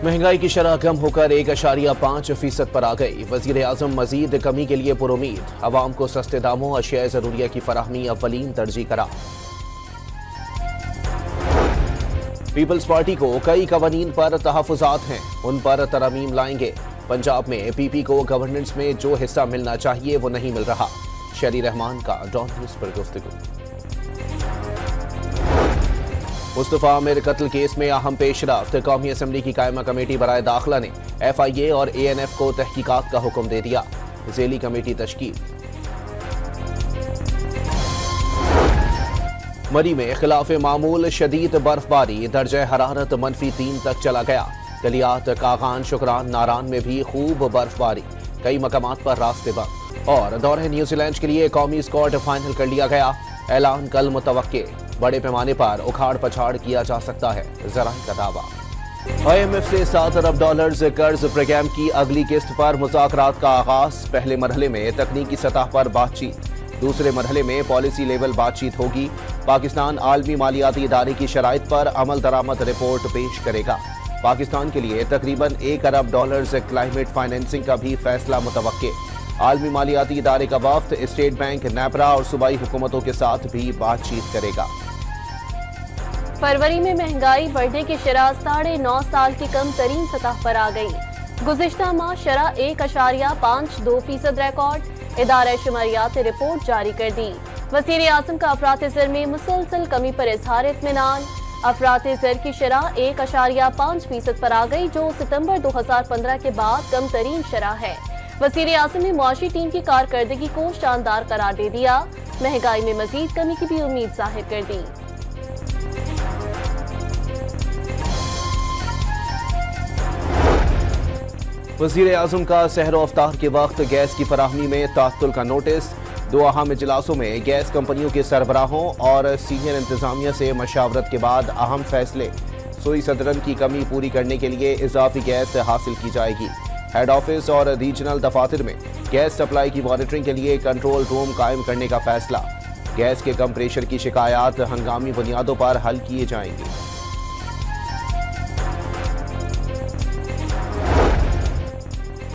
महंगाई की शरह कम होकर 1.5% पर आ गई। वजीर आजम मजीद कमी के लिए पुरुमीद। अवाम को सस्ते दामों अशिया जरूरिया की फराहमी अव्वलीन तरजीह करार। पीपल्स पार्टी को कई कवानीन पर तहफुजात हैं, उन पर तरमीम लाएंगे। पंजाब में पीपी को गवर्नेंस में जो हिस्सा मिलना चाहिए वो नहीं मिल रहा। शरी रहमान का डॉन न्यूज पर गुफ्तगू। मुस्तफा आमिर कत्ल केस में अहम पेशरफ्त। कौमी असम्बली की कायमा कमेटी बराए दाखिला ने FIA और ANF को तहकीकात का हुक्म दे दिया। झेली कमेटी तश्कील। मरी में खिलाफ मामूल शदीद बर्फबारी। दर्जा हरारत -3 तक चला गया। गलियात कागान, शुक्रान, नारान में भी खूब बर्फबारी। कई मकामात पर रास्ते बंद। और दौरे न्यूजीलैंड के लिए कौमी स्क्वाड फाइनल कर लिया गया। ऐलान कल मुतवक्के। बड़े पैमाने पर उखाड़ पछाड़ किया जा सकता है, ज़राए का दावा। IMF से $7 अरब कर्ज प्रोग्राम की अगली किस्त पर मुज़ाकरात का आगाज। पहले मरहले में तकनीकी सतह पर बातचीत, दूसरे मरहले में पॉलिसी लेवल बातचीत होगी। पाकिस्तान आलमी मालियाती इदारे की शराइत पर अमल दरामद रिपोर्ट पेश करेगा। पाकिस्तान के लिए तकरीबन $1 अरब क्लाइमेट फाइनेंसिंग का भी फैसला मुतवक्के। आलमी मालियाती इदारे का वफ्द स्टेट बैंक, नेपरा और सूबाई हुकूमतों के साथ भी बातचीत करेगा। फरवरी में महंगाई बढ़ने की शरह 9.5 साल की कम तरीन सतह पर आ गई। गुज़िश्ता माह शरह 1.52% रिकॉर्ड। इदारा शुमारियात ने रिपोर्ट जारी कर दी। वज़ीर आज़म का अफरात ज़र में मुसलसल कमी पर इज़हार इत्मीनान। अफरात ज़र की शरह 1.5% पर आ गई, जो सितंबर 2015 के बाद कम तरीन शरह है। वज़ीर आज़म ने मुआशी टीम की कारकर्दगी को शानदार करार दे दिया। महंगाई में मजीद कमी की भी उम्मीद जाहिर कर दी। वज़ीर आज़म का सहरो अफ्तार के वक्त गैस की फराहमी में तात्तुल का नोटिस। 2 अहम इजलासों में गैस कंपनियों के सरबराहों और सीनियर इंतजामिया से मशावरत के बाद अहम फैसले। सुई सदरन की कमी पूरी करने के लिए इजाफी गैस हासिल की जाएगी। हेड ऑफिस और रीजनल दफातर में गैस सप्लाई की मॉनिटरिंग के लिए कंट्रोल रूम कायम करने का फैसला। गैस के कम प्रेशर की शिकायत हंगामी बुनियादों पर हल किए जाएंगे।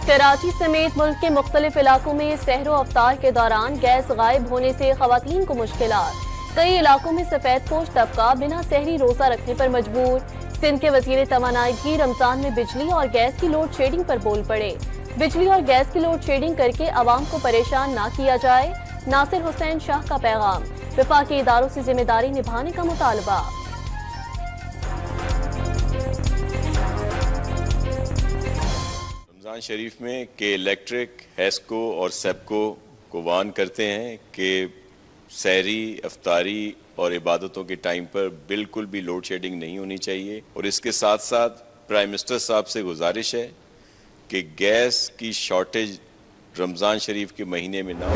कराची समेत मुल्क के मुख्तलिफ इलाकों में सहरो अफ्तार के दौरान गैस गायब होने से खवातीन को मुश्किलात। कई इलाकों में सफेदपोश तबका बिना सहरी रोजा रखने पर मजबूर। सिंध के वजीर तवानाई भी रमजान में बिजली और गैस की लोड शेडिंग पर बोल पड़े। बिजली और गैस की लोड शेडिंग करके आवाम को परेशान ना किया जाए। नासिर हुसैन शाह का पैगाम। वफाकी इदारों से जिम्मेदारी निभाने का मुतालबा। रमज़ान शरीफ में कि इलेक्ट्रिक, हेस्को और सेप्को को वार्न करते हैं कि सहरी, अफ्तारी और इबादतों के टाइम पर बिल्कुल भी लोड शेडिंग नहीं होनी चाहिए। और इसके साथ साथ प्राइम मिनिस्टर साहब से गुजारिश है कि गैस की शॉर्टेज रमज़ान शरीफ के महीने में ना हो।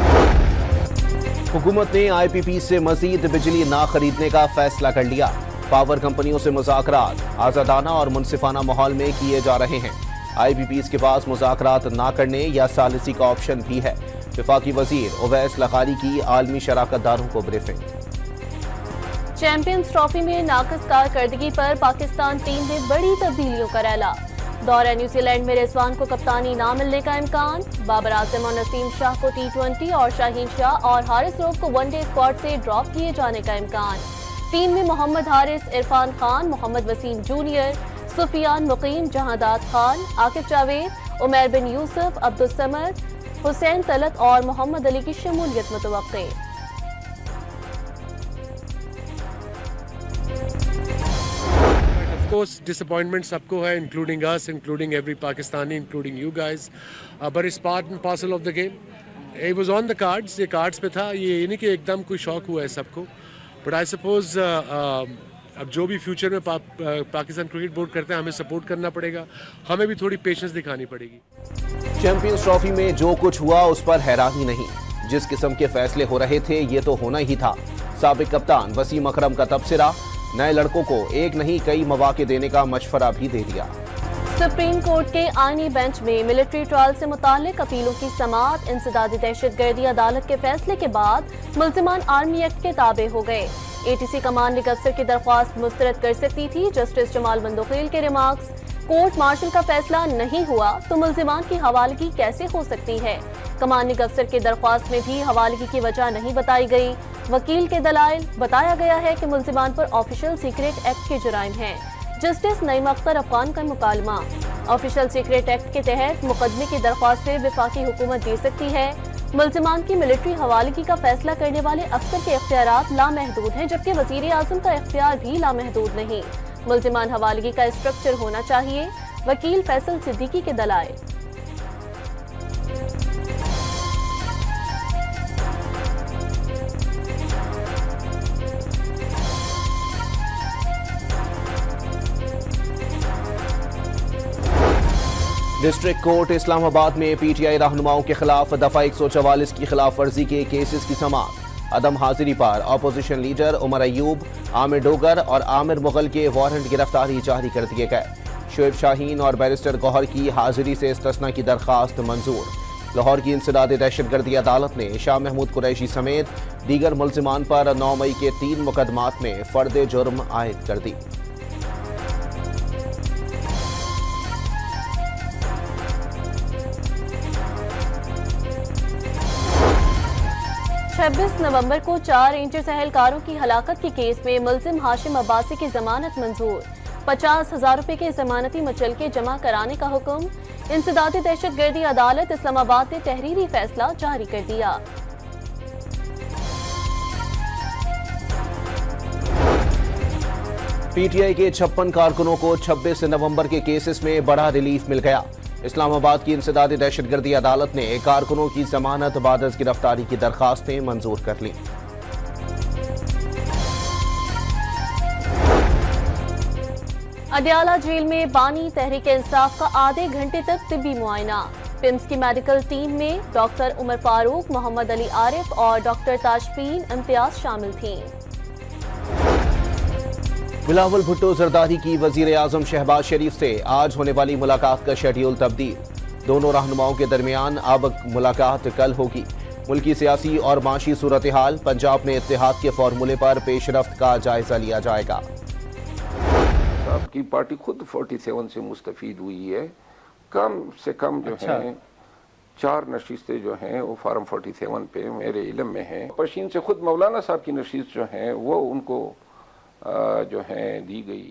हुकूमत ने IPP से मजीद बिजली ना खरीदने का फैसला कर लिया। पावर कंपनियों से मुज़ाकरात आज़ादाना और मुनसिफाना माहौल में किए जा रहे हैं। IPPs के पास मुज़ाकरात ना करने या सालिसी का ऑप्शन भी है। वफाकी वजीर उवैस लखारी की आलमी शराकतदारों को ब्रीफिंग। चैंपियंस ट्रॉफी में नाकस कारकर्दगी पर पाकिस्तान टीम ने बड़ी तब्दीलियों का रैला। दौरा न्यूजीलैंड में रिजवान को कप्तानी ना मिलने का इम्कान। बाबर आजम और नसीम शाह को T20 और शाहीन शाह और हारिस रऊफ को वनडे स्क्वाड से ड्रॉप किए जाने का इम्कान। टीम में मोहम्मद हारिस, इरफान खान, मोहम्मद वसीम जूनियर, सुफियान मुकीम, जहादात खान, आकिब जावेद, उमैर बिन यूसुफ, अब्दुल समद, हुसैन तलत और मोहम्मद अली की शमूलियत मुतवक्के। Of course, disappointment सबको है, including us, including every Pakistani, including you guys. But it's part and parcel of the game. It was on the cards. ये cards पे था. ये नहीं कि एकदम कोई शौक हुआ है सबको. But I suppose अब जो भी फ्यूचर में पाकिस्तान क्रिकेट बोर्ड करते हैं हमें सपोर्ट करना पड़ेगा। हमें भी थोड़ी पेशेंस दिखानी पड़ेगी। चैंपियंस ट्रॉफी में जो कुछ हुआ उस पर हैरानी नहीं। जिस किस्म के फैसले हो रहे थे ये तो होना ही था। साबिक कप्तान वसीम अकरम का तबसरा। नए लड़कों को एक नहीं कई मौके देने का मशवरा भी दे दिया। सुप्रीम कोर्ट के आईनी बेंच में मिलिट्री ट्रायल से मुताल्लिक अपीलों की समाअत। इंसदादी दहशतगर्दी अदालत के फैसले के बाद मुल्जिमान आर्मी एक्ट के ताबे हो गए। ATC कमांडिंग अफसर की दरख्वास्त मुस्तरद कर सकती थी। जस्टिस जमाल बंदोखेल के रिमार्क्स। कोर्ट मार्शल का फैसला नहीं हुआ तो मुल्जिमान की हवालगी कैसे हो सकती है? कमांडिंग अफसर की दरख्वास्त में भी हवालगी की वजह नहीं बताई गई। वकील के दलाइल बताया गया है कि मुल्जिमान पर ऑफिशियल सीक्रेट एक्ट के जुराइम हैं। जस्टिस नईम अख्तर अफगान का मुकालमा। ऑफिशियल सीक्रेट एक्ट के तहत मुकदमे की दरख्वास्त से वफाकी हुकूमत दे सकती है। मुल्जिमान की मिलिट्री हवालगी का फैसला करने वाले अफसर के इख्तियारात लामहदूद हैं, जबकि वजीर आजम का इख्तियार भी लामहदूद नहीं। मुल्जिमान हवालगी का स्ट्रक्चर होना चाहिए। वकील फैसल सिद्दीकी के दलाइल। डिस्ट्रिक्ट कोर्ट इस्लामाबाद में पीटीआई रहनुमाओं के खिलाफ दफा 144 की खिलाफ वर्जी के केसेस की समाअत। अदम हाजिरी पर अपोजिशन लीडर उमर अयूब, आमिर डोगर और आमिर मुगल के वारंट गिरफ्तारी जारी कर दिए गए। शोएब शाहीन और बैरिस्टर गौहर की हाजिरी से इस्तिस्ना की दरख्वास्त मंजूर। लाहौर की इंसदाद दहशतगर्दी अदालत ने शाह महमूद कुरैशी समेत दीगर मुल्जिमान पर 9 मई के 3 मुकदमात में फर्द जुर्म आयद कर दी। 26 नवंबर को 4 इंटर एहलकारों की हलाकत के केस में मुल्जिम हाशिम अब्बासी की जमानत मंजूर। 50,000 रुपए के जमानती मुचलके जमा कराने का हुक्म। इंसदादी दहशतगर्दी अदालत इस्लामाबाद ने तहरीरी फैसला जारी कर दिया। पीटीआई के 56 कारकुनों को 26 नवंबर के केसेस में बड़ा रिलीफ मिल गया। इस्लामाबाद की इंसदादी दहशतगर्दी अदालत ने कारकुनों की जमानत बाद गिरफ्तारी की दरखास्तें मंजूर कर लीं। अडयाला जेल में बानी तहरीक इंसाफ का आधे घंटे तक तिब्बी मुआयना। पिम्स की मेडिकल टीम में डॉक्टर उमर फारूक, मोहम्मद अली आरिफ और डॉक्टर ताशफीन इम्तियाज शामिल थीं। बिलावल भुट्टो जरदारी की वजीर आजम शहबाज शरीफ से आज होने वाली मुलाकात का शेड्यूल तब्दील। दोनों रहनुमाओं के दरमियान अब मुलाकात कल होगी। मुल्की सियासी और माशी सूरत हाल, पंजाब में इत्तेहाद के फार्मूले पर पेशरफ्त का जायजा लिया जाएगा। आपकी पार्टी खुद 47 से मुस्तफीद हुई है। कम से कम जो है 4 नशीस्तें जो हैं वो फार्म 47 पे मेरे इल्म में हैं। पशीन से खुद मौलाना साहब की नशीस्त जो है वो उनको जो है दी गई।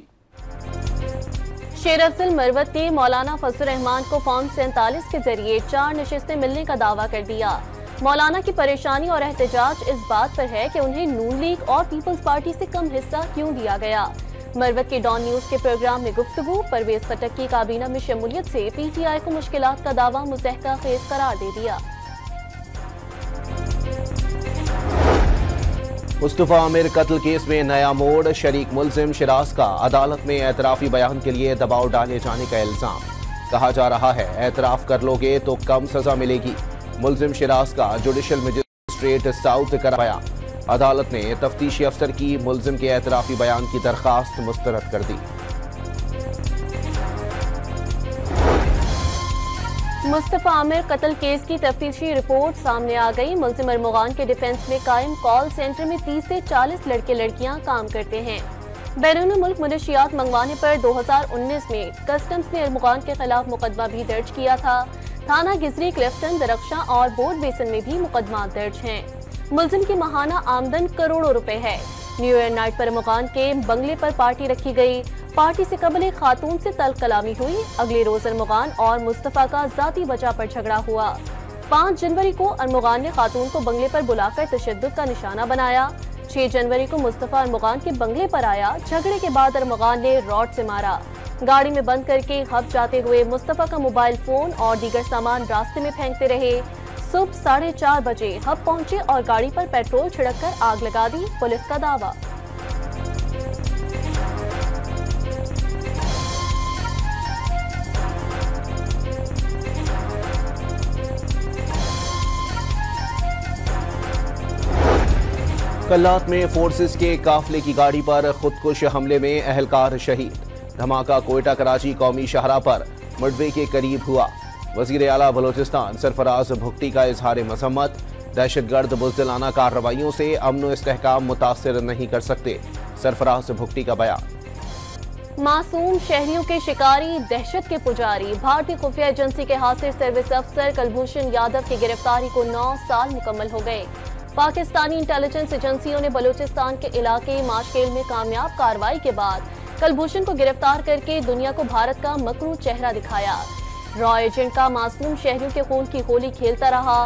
शेर अफजल मरवत ने मौलाना फजल रहमान को फॉर्म 47 के जरिए 4 नशिस्तें मिलने का दावा कर दिया। मौलाना की परेशानी और एहतजाज इस बात पर है कि उन्हें नून लीग और पीपल्स पार्टी से कम हिस्सा क्यों दिया गया। मरवत के डॉन न्यूज के प्रोग्राम में गुफ्तगू। परवेज खटक की काबीना में शमूलियत से पीटीआई को मुश्किलात का दावा मुस्तहका खेज करार दे दिया। मुस्तफा आमिर कत्ल केस में नया मोड़। शरीक मुल्जिम शिराज का अदालत में एतराफी बयान के लिए दबाव डाले जाने का इल्जाम। कहा जा रहा है एतराफ कर लोगे तो कम सजा मिलेगी। मुल्जिम शिराज का जुडिशल मजिस्ट्रेट साउथ का बयान। अदालत ने तफ्तीशी अफसर की मुल्जिम के एतराफी बयान की दरखास्त मुस्तरद कर दी। मुस्तफा आमिर कत्ल केस की तफ्तीशी रिपोर्ट सामने आ गई। मुल्जिम अरमुगान के डिफेंस में कायम कॉल सेंटर में 30 से 40 लड़के लड़कियां काम करते हैं। बैरून मुल्क मनशियात मंगवाने पर 2019 में कस्टम्स ने अरमुगान के खिलाफ मुकदमा भी दर्ज किया था। थाना गिजरी, क्लिफ्टन, दरख्शा और बोर्ड बेसन में भी मुकदमा दर्ज हैं। मुल्जिम की माहाना आमदन करोड़ों रुपए है। न्यू ईयर नाइट पर अरमुगान के बंगले पर पार्टी रखी गई। पार्टी से कबल एक खातून से तल्ख कलामी हुई। अगले रोज अरमुगान और मुस्तफा का जाती वजह पर झगड़ा हुआ। 5 जनवरी को अरमुगान ने खातून को बंगले पर बुलाकर तशद्दुद का निशाना बनाया। 6 जनवरी को मुस्तफा अरमुगान के बंगले पर आया। झगड़े के बाद अरमुगान ने रॉड से मारा। गाड़ी में बंद करके हब जाते हुए मुस्तफा का मोबाइल फोन और दीगर सामान रास्ते में फेंकते रहे। सुबह 4:30 बजे हब पहुंचे और गाड़ी पर पेट्रोल छिड़ककर आग लगा दी। पुलिस का दावा। कल्लात में फोर्सेस के काफिले की गाड़ी पर खुदकुश हमले में अहलकार शहीद। धमाका कोयटा कराची कौमी शाहराह पर मडवे के करीब हुआ। वजीर आला बलोचिस्तान सरफराज भुगटी का इजहार मजम्मत। दहशतगर्द बुज़दिलाना कार्रवाइयों से अमन व इस्तेहकाम मुतासिर नहीं कर सकते। सरफराज भुगटी का बयान। मासूम शहरियों के शिकारी, दहशत के पुजारी, भारतीय खुफिया एजेंसी के हासिल सर्विस अफसर कुलभूषण यादव की गिरफ्तारी को 9 साल मुकम्मल हो गए। पाकिस्तानी इंटेलिजेंस एजेंसियों ने बलूचिस्तान के इलाके माशकेल में कामयाब कार्रवाई के बाद कुलभूषण को गिरफ्तार करके दुनिया को भारत का मकरू चेहरा दिखाया। रॉ एजेंट का मासूम शहरियों के खून की होली खेलता रहा।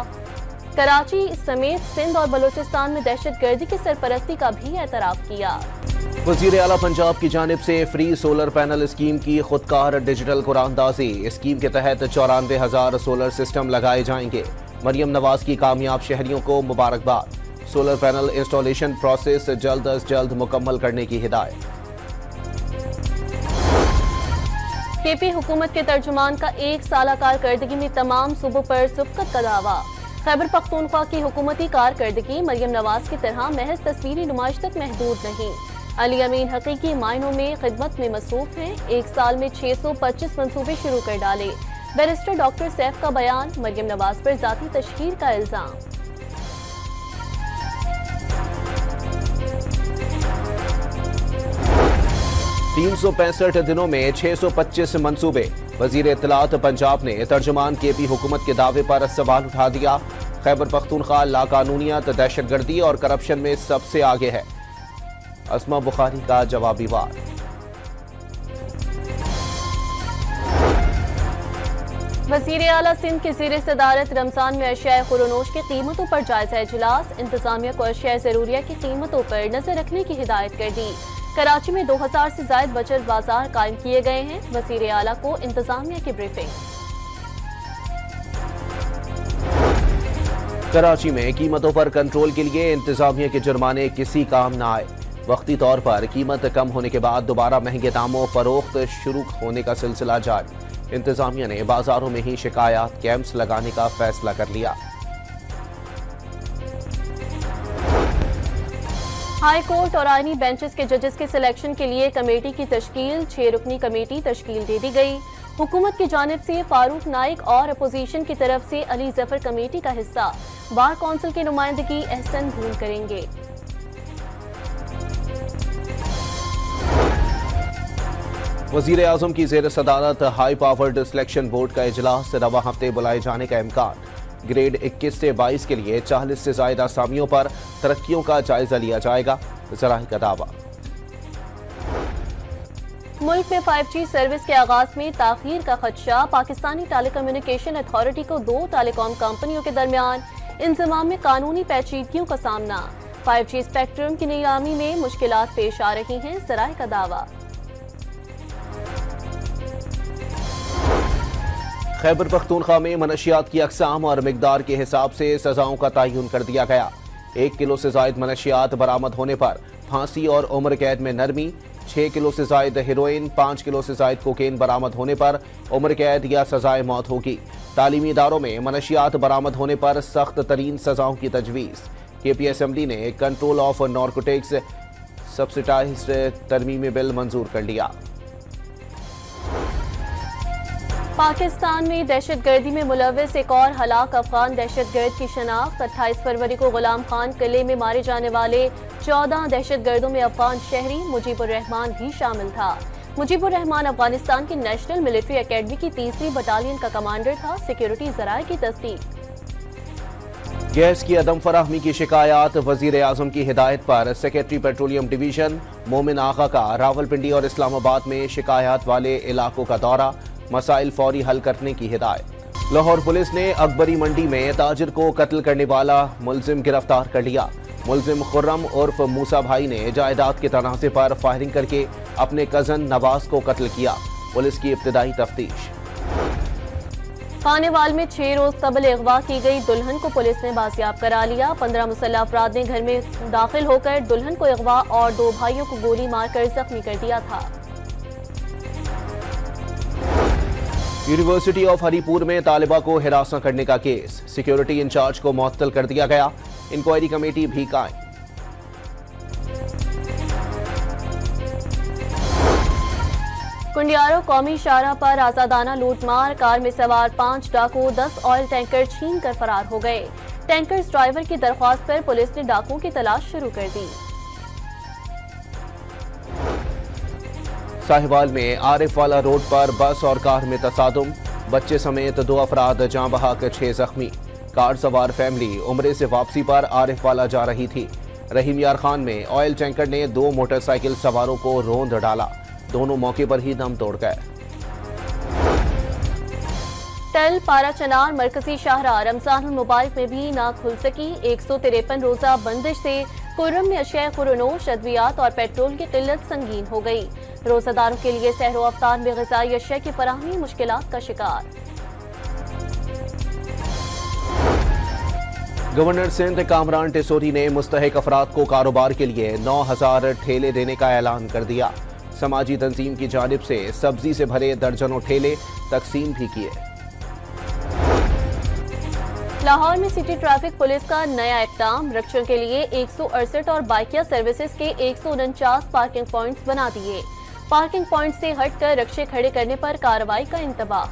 कराची समेत सिंध और बलूचिस्तान में दहशतगर्दी की सरपरस्ती का भी एतराफ किया। वजीर आला पंजाब की जानिब से फ्री सोलर पैनल स्कीम की खुदकार डिजिटल कुरानदाजी। स्कीम के तहत 94,000 सोलर सिस्टम लगाए जाएंगे। मरियम नवाज की कामयाब शहरियों को मुबारकबाद। सोलर पैनल इंस्टॉलेशन प्रोसेस जल्द अज जल्द मुकम्मल करने की हिदायत। केपी हुकूमत के तर्जुमान का 1 साला कारकर्दगी में तमाम सूबों पर सबकत का दावा। खैबर पख्तूनख्वा की हुकूमती कारकर्दगी मरियम नवाज की तरह महज तस्वीरी नुमाइश तक महदूद नहीं। अली अमीन हकीकी मायनों में खिदमत में मसरूफ हैं। 1 साल में 625 मंसूबे शुरू कर डाले। बैरिस्टर डॉक्टर सैफ का बयान, मरियम नवाज पर जाती तशहीर का इल्जाम। $365 दिनों में 625 मंसूबे। वजीर इत्तलात पंजाब ने तर्जुमान केपी हुकूमत के दावे पर सवाल उठा दिया। खैबर पख्तूनख्वा लाकानूनियत, दहशतगर्दी और करप्शन में सबसे आगे है। अस्मा बुखारी का जवाबी वार। वजीर आला सिंध के ज़ेर सदारत रमजान में अशिया खुरोनोश की कीमतों पर जायजा इजलास। इंतजामिया को अशिया जरूरिया की कीमतों पर नजर रखने की हिदायत कर दी। कराची में 2000 से जायद बचत बाजार कायम किए गए हैं। वजीर आला को इंतजामिया की ब्रीफिंग। कराची में कीमतों पर कंट्रोल के लिए इंतजामिया के जुर्माने किसी काम न आए। वक्ती तौर पर कीमत कम होने के बाद दोबारा महंगे दामों फरोख्त शुरू होने का सिलसिला जारी। इंतजामिया ने बाजारों में ही शिकायत कैंप्स लगाने का फैसला कर लिया। हाई कोर्ट और आईनी बेंचेस के जजेस के सिलेक्शन के लिए कमेटी की तश्कील। 6 रुकनी कमेटी तश्कील दे दी गई। हुकूमत की जानिब से फारूक नाइक और अपोजिशन की तरफ से अली जफर कमेटी का हिस्सा। बार कौंसिल की नुमाइंदगी एहसन भूल करेंगे। वजीर आजम की जेर सदारत हाई पावर्ड सिलेक्शन बोर्ड का इजलास रवा हफ्ते बुलाए जाने का इम्कान। ग्रेड 21 से 22 के लिए 40 से ज्यादा असामियों पर तरक्कियों का जायजा लिया जाएगा। ज़राई का दावा। मुल्क में 5G सर्विस के आगाज में ताखीर का खदशा। पाकिस्तानी टेलीकम्युनिकेशन अथॉरिटी को 2 टेलीकॉम कंपनियों के दरमियान इंतजाम में कानूनी पेचीदगियों का सामना। 5G स्पेक्ट्रम की नीलामी में मुश्किलात पेश आ रही हैं। ज़राई का दावा। खैबर पख्तूनख्वा में मनशियात की अकसाम और मिकदार के हिसाब से सजाओं का तयन कर दिया गया। 1 किलो से जायद मनशियात बरामद होने पर फांसी और उम्र कैद में नरमी। 6 किलो से जायद हेरोइन, 5 किलो से जायद कोकेन बरामद होने पर उम्र कैद या सजाए मौत होगी। तालीमी इदारों में मनशियात बरामद होने पर सख्त तरीन सजाओं की तजवीज़। केपी असम्बली ने कंट्रोल ऑफ नारकोटिक्स सब्सिडाइज्ड तरमीमी बिल मंजूर कर लिया। पाकिस्तान में दहशतगर्दी में मुलव्वस एक और हलाक अफगान दहशतगर्द की शनाख्त। 28 फरवरी को गुलाम खान किले में मारे जाने वाले 14 दहशतगर्दों में अफगान शहरी मुजीबुर रहमान भी शामिल था। मुजीबुर रहमान अफगानिस्तान की नेशनल मिलिट्री एकेडमी की 3वीं बटालियन का कमांडर था। सिक्योरिटी जराये की तस्दीक। गैस की अदम फराहमी की शिकायत। वजीर आजम की हिदायत पर सेक्रेटरी पेट्रोलियम डिवीजन मोमिन आगा का रावलपिंडी और इस्लामाबाद में शिकायत वाले इलाकों का दौरा। मसाइल फौरी हल करने की हिदायत। लाहौर पुलिस ने अकबरी मंडी में ताजिर को कत्ल करने वाला मुलजिम गिरफ्तार कर लिया। मुलजिम खुर्रम उर्फ मूसा भाई ने जायदाद के तनाज़े पर फायरिंग करके अपने कजन नवाज को कत्ल किया। पुलिस की इब्तिदाई तफ्तीश। खानेवाल में 6 रोज कबल अगवा की गई दुल्हन को पुलिस ने बाजियाब करा लिया। 15 मुसल्लह अफराद ने घर में दाखिल होकर दुल्हन को अगवा और 2 भाइयों को गोली मारकर जख्मी कर दिया था। यूनिवर्सिटी ऑफ हरीपुर में तालिबा को हिरासत करने का केस। सिक्योरिटी इंचार्ज को मुअत्तल कर दिया गया। इंक्वायरी कमेटी भी कायम। कुंडियारो कौमी शाहराह पर आजादाना लूटमार। कार में सवार 5 डाकू 10 ऑयल टैंकर छीन कर फरार हो गए। टैंकर्स ड्राइवर की दरख्वास्त पर पुलिस ने डाकुओं की तलाश शुरू कर दी। साहिवाल में आरिफ वाला रोड पर बस और कार में तसादुम, बच्चे समेत 2 अफराद जाँ बहक 6 जख्मी। कार सवार फैमिली उम्रे से वापसी पर आरिफ वाला जा रही थी। रहीम यार खान में ऑयल टैंकर ने 2 मोटरसाइकिल सवारों को रौंद डाला, दोनों मौके पर ही दम तोड़ गए। टल पारा चनार मरकजी शाहरा रमजान मुबारक में भी ना खुल सकी। 153 रोजा बंदिश से खुर्रम में अशया खुरनोश, अद्वियात और पेट्रोल की किल्लत संगीन हो गई। रोजादारों के लिए सहरो अफ्तार में ग़िज़ाई अशया की फराहमी मुश्किलात का शिकार। गवर्नर सिंध कामरान टिसोरी ने मुस्तहिक अफराद को कारोबार के लिए 9000 ठेले देने का ऐलान कर दिया। समाजी तंजीम की जानिब से सब्जी से भरे दर्जनों ठेले तकसीम भी किए। लाहौर में सिटी ट्रैफिक पुलिस का नया इक़दाम, रक्षण के लिए 168 और बाइकिया सर्विसेज के 149 पार्किंग पॉइंट्स बना दिए। पार्किंग पॉइंट से हटकर रक्षे खड़े करने पर कार्रवाई का इंतबाह।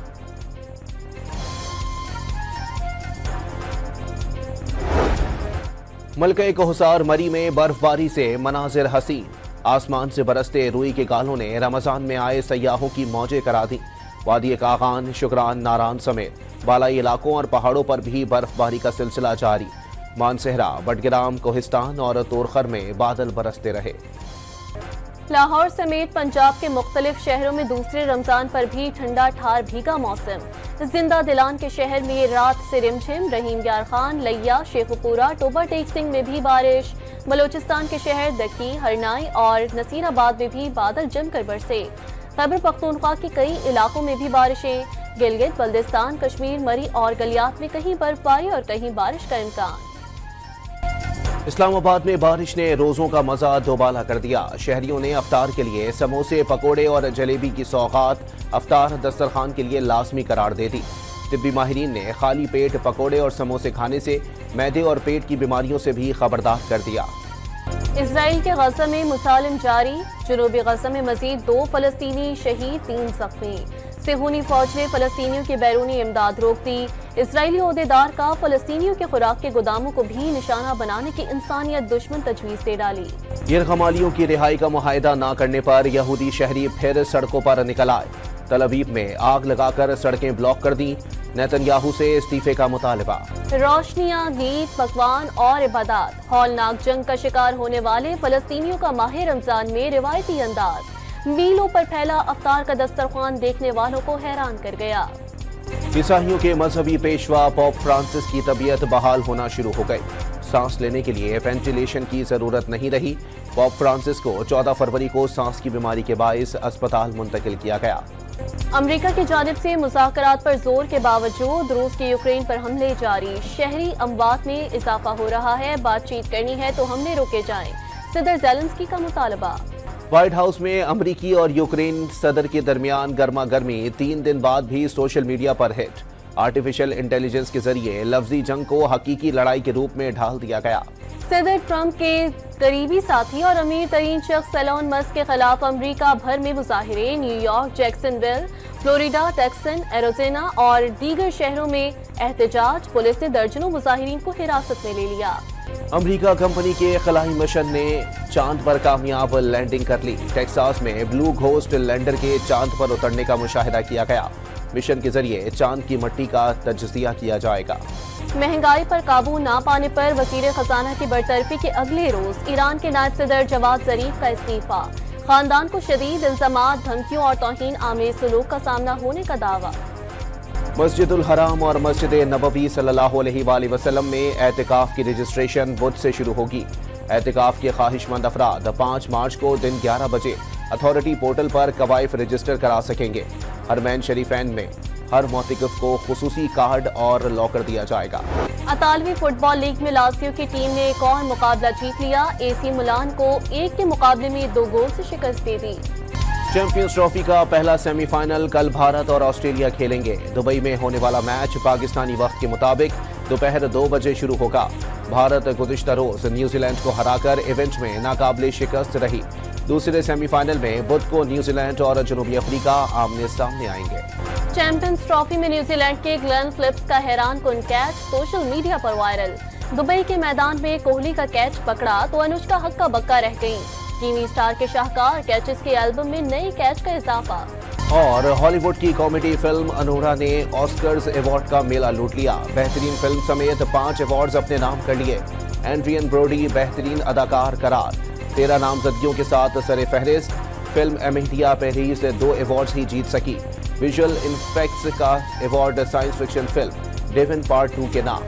मलके कोहसार मरी में बर्फबारी से मनाजिर हसीन, आसमान से बरसते रुई के गालों ने रमजान में आए सयाहों की मौजें करा दी। वादी कागान, शुक्रान, नारान समेत बालाई इलाकों और पहाड़ों पर भी बर्फबारी का सिलसिला जारी। मानसेहरा, बडग्राम, कोहिस्तान और तोरखर में बादल बरसते रहे। लाहौर समेत पंजाब के मुख्तलिफ शहरों में दूसरे रमजान पर भी ठंडा ठार भीगा मौसम। जिंदा दिलान के शहर में रात से रिमझिम, रहीम यार खान, लैया, शेखुपुरा, टोबा टेक सिंह में भी बारिश। बलोचिस्तान के शहर दकी, हरनाई और नसीराबाद में भी बादल जमकर बरसे। खैबर पख्तूनख्वा के कई इलाकों में भी बारिशें। गिलगित, बल्दिस्तान, कश्मीर, मरी और गलियात में कहीं बर्फबारी और कहीं बारिश का इम्कान। इस्लामाबाद में बारिश ने रोजों का मजा दोबाला कर दिया। शहरियों ने अफ्तार के लिए समोसे, पकोड़े और जलेबी की सौगात अफ्तार दस्तरखान के लिए लाजमी करार दे दी। तिब्बी माहिरीन ने खाली पेट पकोड़े और समोसे खाने से मैदे और पेट की बीमारियों से भी खबरदार कर दिया। इजराइल के गजा में मुसालिम जारी, जनूबी गजा में मजीद 2 फलस्तीनी शहीद, 3 जख्मी। सेहूनी फौज ने फलस्तीनियों की बैरूनी इमदाद रोक दी। इजरायली ओहदेदार का फलस्तीनियों के खुराक के गोदामों को भी निशाना बनाने की इंसानियत दुश्मन तजवीज दे डाली। यरगमालियों की रिहाई का मुआहिदा न करने पर यहूदी शहरी फिर सड़कों पर निकल आए। तल अवीव में आग लगाकर सड़कें ब्लॉक कर दी। नेतन्याहू से इस्तीफे का मुतालबा। रोशनियां, गीत, पकवान और इबादत। हौलनाक जंग का शिकार होने वाले फलस्तीनियों का माह रमजान में रिवायती अंदाज। मीलों पर फैला अफ्तार का दस्तरखान देखने वालों को हैरान कर गया। ईसाइयों के मजहबी पेशवा पोप फ्रांसिस की तबीयत बहाल होना शुरू हो गई। सांस लेने के लिए वेंटिलेशन की जरूरत नहीं रही। पोप फ्रांसिस को 14 फरवरी को सांस की बीमारी के बाइस अस्पताल मुंतकिल किया गया। अमेरिका की जानिब से मुज़ाकरात पर जोर के बावजूद रूस के यूक्रेन पर हमले जारी। शहरी अमवात में इजाफा हो रहा है, बातचीत करनी है तो हमले रोके जाएं। सदर ज़ेलेंस्की का मुतालबा। व्हाइट हाउस में अमरीकी और यूक्रेन सदर के दरमियान गर्मा गर्मी 3 दिन बाद भी सोशल मीडिया पर हिट। आर्टिफिशियल इंटेलिजेंस के जरिए लफ्जी जंग को हकीकी लड़ाई के रूप में ढाल दिया गया। सदर ट्रंप के करीबी साथी और अमीर तरीन शख्स एलोन मस्क के खिलाफ अमेरिका भर में मुजाहिरे। New York, Jacksonville, Florida, Texan, Arizona और दीगर शहरों में एहतजाज। पुलिस ने दर्जनों मुजाहिरीन को हिरासत में ले लिया। अमेरिका कंपनी के खलाई मिशन ने चांद पर कामयाब लैंडिंग कर ली। टेक्सास में ब्लू घोस्ट लैंडर के चांद पर उतरने का मुशाहिदा किया गया। मिशन के जरिए चांद की मिट्टी का तजज़िया किया जाएगा। महंगाई पर काबू ना पाने पर वज़ीर खजाना की बरतरफी के अगले रोज ईरान के नायब सदर जवाद ज़रीफ का इस्तीफा। खानदान को शदीद इल्ज़ामात, धमकियों और तौहीन आमेज सलूक का सामना होने का दावा। मस्जिदुल हराम और मस्जिद नबवी सल्लल्लाहु अलैहि वसल्लम में एहतिकाफ की रजिस्ट्रेशन बुध से शुरू होगी। एहतिकाफ के ख्वाहिशमंद अफराद 5 मार्च को दिन 11 बजे अथॉरिटी पोर्टल पर कवाइफ रजिस्टर करा सकेंगे। हरमैन शरीफैन में हर मोतिकफ को खुसूसी कार्ड और लॉकर दिया जाएगा। अतालवी फुटबॉल लीग में लाज़ियो की टीम ने एक और मुकाबला जीत लिया। AC मिलान को 1 के मुकाबले में 2 गोल से शिकस्त दे दी। चैंपियंस ट्रॉफी का पहला सेमीफाइनल कल भारत और ऑस्ट्रेलिया खेलेंगे। दुबई में होने वाला मैच पाकिस्तानी वक्त के मुताबिक दोपहर 2 बजे शुरू होगा। भारत गुज़िश्ता रोज न्यूजीलैंड को हराकर इवेंट में नाकाबिले शिकस्त रही। दूसरे सेमीफाइनल में बुध को न्यूजीलैंड और जनूबी अफ्रीका आमने सामने आएंगे। चैंपियंस ट्रॉफी में न्यूजीलैंड के ग्लेन फिलिप्स का हैरान कुन कैच सोशल मीडिया पर वायरल। दुबई के मैदान में कोहली का कैच पकड़ा तो अनुष्का हक्का बक्का रह गई। टीवी स्टार के शाहकार कैचेस के एल्बम में नए कैच का इजाफा। और हॉलीवुड की कॉमेडी फिल्म अनोरा ने ऑस्कर्स अवार्ड का मेला लूट लिया। बेहतरीन फिल्म समेत 5 अवार्ड्स अपने नाम कर लिए। एड्रियन ब्रोडी बेहतरीन अदाकार करार। 13 नामजदगियों के साथ सरे फहरिस्त। फिल्म एमेटिया पहले से 2 अवार्ड्स ही जीत सकी। विजुअल इफेक्ट्स का अवार्ड साइंस फिक्शन फिल्म डेविन पार्ट 2 के नाम।